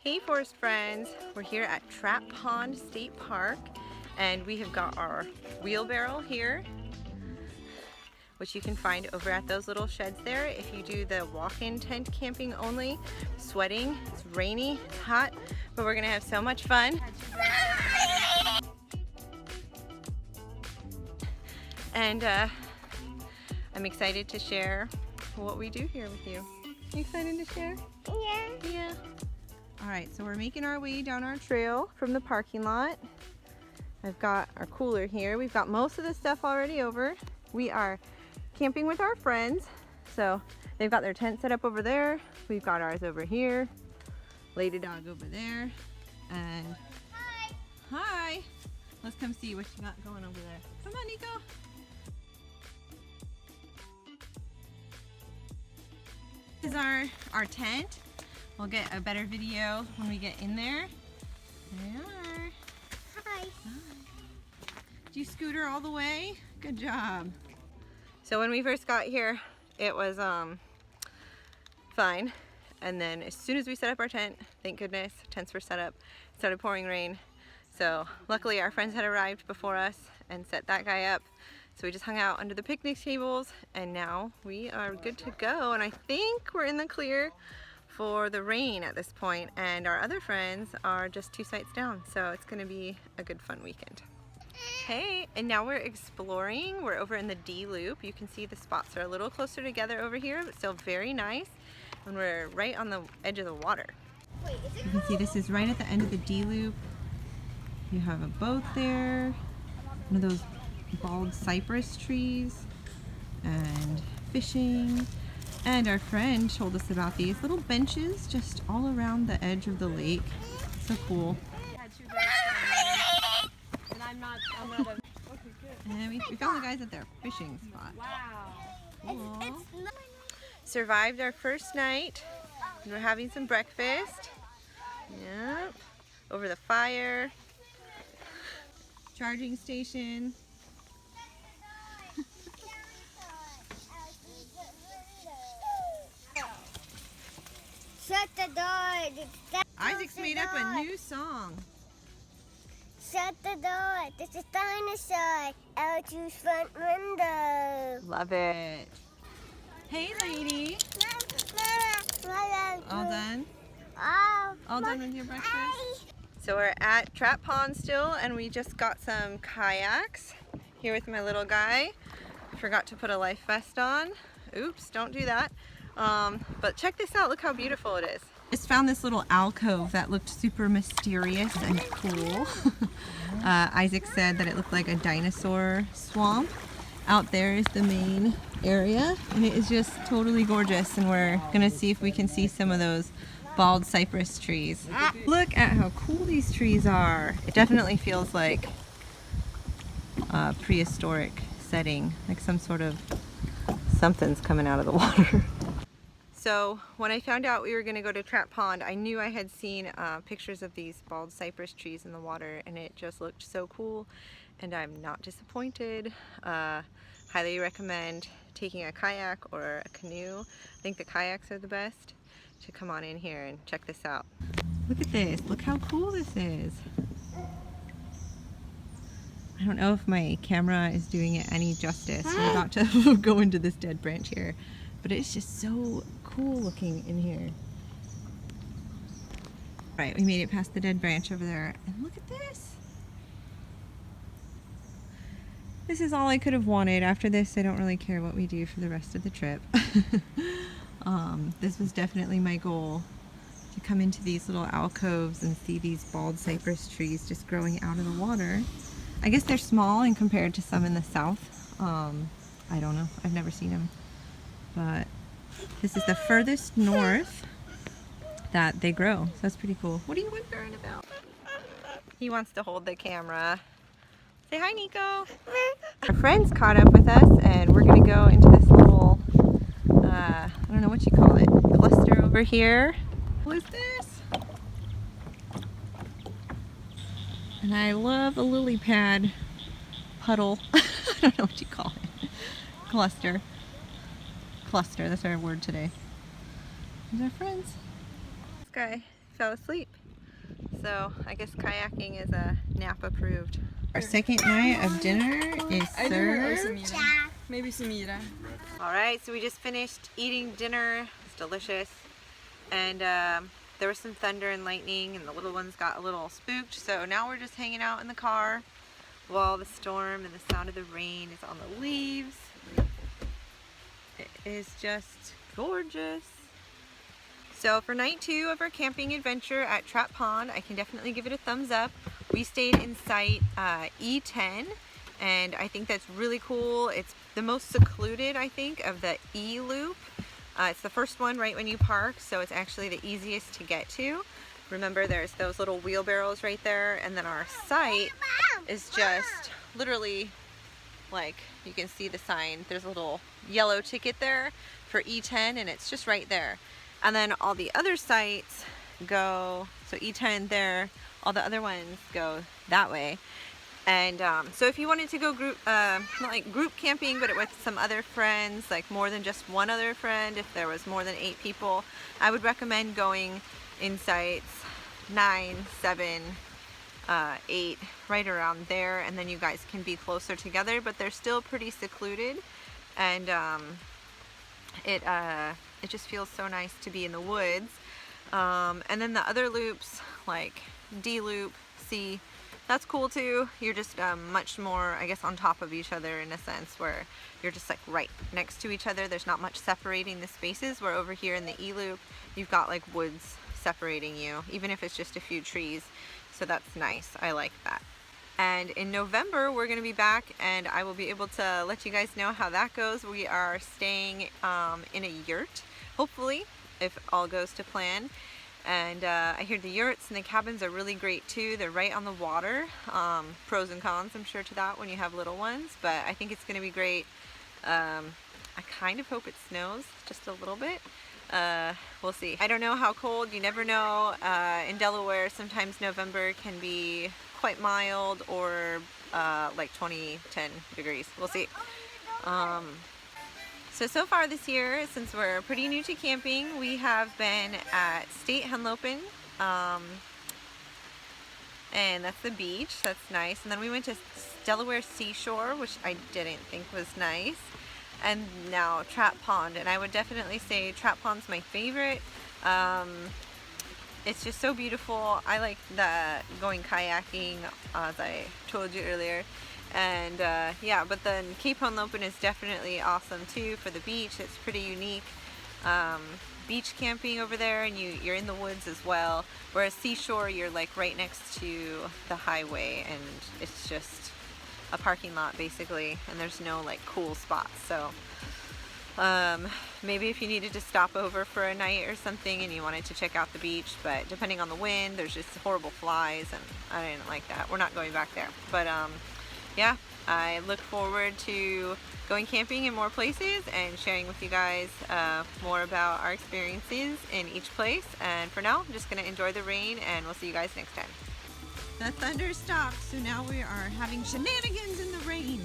Hey forest friends, we're here at Trap Pond State Park and we have got our wheelbarrow here, which you can find over at those little sheds there if you do the walk-in tent camping only. Sweating, it's rainy, it's hot, but we're gonna have so much fun. And I'm excited to share what we do here with you. You excited to share? Yeah. Yeah. All right, so we're making our way down our trail from the parking lot. I've got our cooler here. We've got most of the stuff already over. We are camping with our friends. So they've got their tent set up over there. We've got ours over here. Lady dog over there. And Hi. hi. Let's come see what you got going over there. Come on, Nico. This is our tent. We'll get a better video when we get in there. There they are. Hi. Hi. Did you scooter all the way? Good job. So when we first got here, it was fine. And then as soon as we set up our tent, thank goodness, tents were set up, it started pouring rain. So luckily our friends had arrived before us and set that guy up. So we just hung out under the picnic tables and now we are good to go. And I think we're in the clear for the rain at this point, and our other friends are just 2 sites down, so it's gonna be a good fun weekend. Hey, and now we're exploring. We're over in the D loop. You can see the spots are a little closer together over here, but still very nice, and we're right on the edge of the water. Wait, You can see this is right at the end of the D loop. You have a boat there, one of those bald cypress trees, and fishing. And our friend told us about these little benches just all around the edge of the lake. So cool. And I'm not a... Okay, good. And we found the guys at their fishing spot. Wow. Cool. It's not... Survived our first night. And we're having some breakfast. Yep. Over the fire. Charging station. Shut the door. Isaac's made up a new song. Shut the door. This is dinosaur. Out your front window. Love it. Hey, lady. All done? All done with your breakfast? So we're at Trap Pond still, and we just got some kayaks here with my little guy. I forgot to put a life vest on. Oops, don't do that. But check this out, look how beautiful it is. Just found this little alcove that looked super mysterious and cool. Isaac said that it looked like a dinosaur swamp. Out there is the main area, and it is just totally gorgeous, and we're gonna see if we can see some of those bald cypress trees. Look at how cool these trees are. It definitely feels like a prehistoric setting, like some sort of something's coming out of the water. So when I found out we were going to go to Trap Pond, I knew I had seen pictures of these bald cypress trees in the water, and it just looked so cool, and I'm not disappointed. Highly recommend taking a kayak or a canoe. I think the kayaks are the best. To come on in here and check this out. Look at this, look how cool this is. I don't know if my camera is doing it any justice. We're about to go into this dead branch here, but it's just so cool looking in here. All right, we made it past the dead branch over there, and look at this. This is all I could have wanted. After this, I don't really care what we do for the rest of the trip. This was definitely my goal, to come into these little alcoves and see these bald cypress trees just growing out of the water. I guess they're small and compared to some in the south. I don't know, I've never seen them. But this is the furthest north that they grow, so that's pretty cool. What are you whimpering about? He wants to hold the camera. Say hi, Nico. Our friends caught up with us, and we're gonna go into this little, I don't know what you call it, cluster over here. What is this? And I love a lily pad puddle. I don't know what you call it. Cluster. Cluster, that's our word today. These are friends. This guy fell asleep. So I guess kayaking is nap approved. Our second night of dinner is served. Maybe Samira. Alright, so we just finished eating dinner. It's delicious. And there was some thunder and lightning and the little ones got a little spooked. So now we're just hanging out in the car while the storm and the sound of the rain is on the leaves. It is just gorgeous. So for night 2 of our camping adventure at Trap Pond, I can definitely give it a thumbs up. We stayed in site E10, and I think that's really cool. It's the most secluded, I think, of the E loop. It's the first one right when you park, so it's actually the easiest to get to. Remember, there's those little wheelbarrows right there, and then our site is just literally, like, you can see the sign. There's a little yellow ticket there for E10, and it's just right there. And then all the other sites go, so E10 there, all the other ones go that way. And so if you wanted to go group, not like group camping, but with some other friends, like more than just one other friend, if there was more than 8 people, I would recommend going in sites 9, 7, 8, right around there, and then you guys can be closer together, but they're still pretty secluded, and it just feels so nice to be in the woods. And then the other loops, like D loop, C, that's cool too. You're just much more, I guess, on top of each other in a sense, where you're just like right next to each other. There's not much separating the spaces, where over here in the E loop, you've got like woods separating you, even if it's just a few trees. So that's nice. I like that. And in November, we're going to be back, and I will be able to let you guys know how that goes. We are staying in a yurt, hopefully, if all goes to plan. And I hear the yurts and the cabins are really great too. They're right on the water. Pros and cons, I'm sure, to that when you have little ones, but I think it's going to be great. I kind of hope it snows just a little bit. We'll see. I don't know how cold, you never know. In Delaware, sometimes November can be quite mild, or like 10 degrees. We'll see. So far this year, since we're pretty new to camping, we have been at State Henlopen, and that's the beach. That's nice. And then we went to Delaware Seashore, which I didn't think was nice. And now Trap Pond, and I would definitely say Trap Pond's my favorite. It's just so beautiful. I like going kayaking, as I told you earlier. And yeah, but then Cape Henlopen is definitely awesome too for the beach. It's pretty unique. Beach camping over there, and you're in the woods as well. Whereas Seashore, you're like right next to the highway, and it's just a parking lot basically, and there's no like cool spots. So maybe if you needed to stop over for a night or something and you wanted to check out the beach, but depending on the wind, there's just horrible flies, and I didn't like that. We're not going back there. But yeah, I look forward to going camping in more places and sharing with you guys more about our experiences in each place. And for now, I'm just going to enjoy the rain, and we'll see you guys next time. The thunder stopped, so now we are having shenanigans in the rain.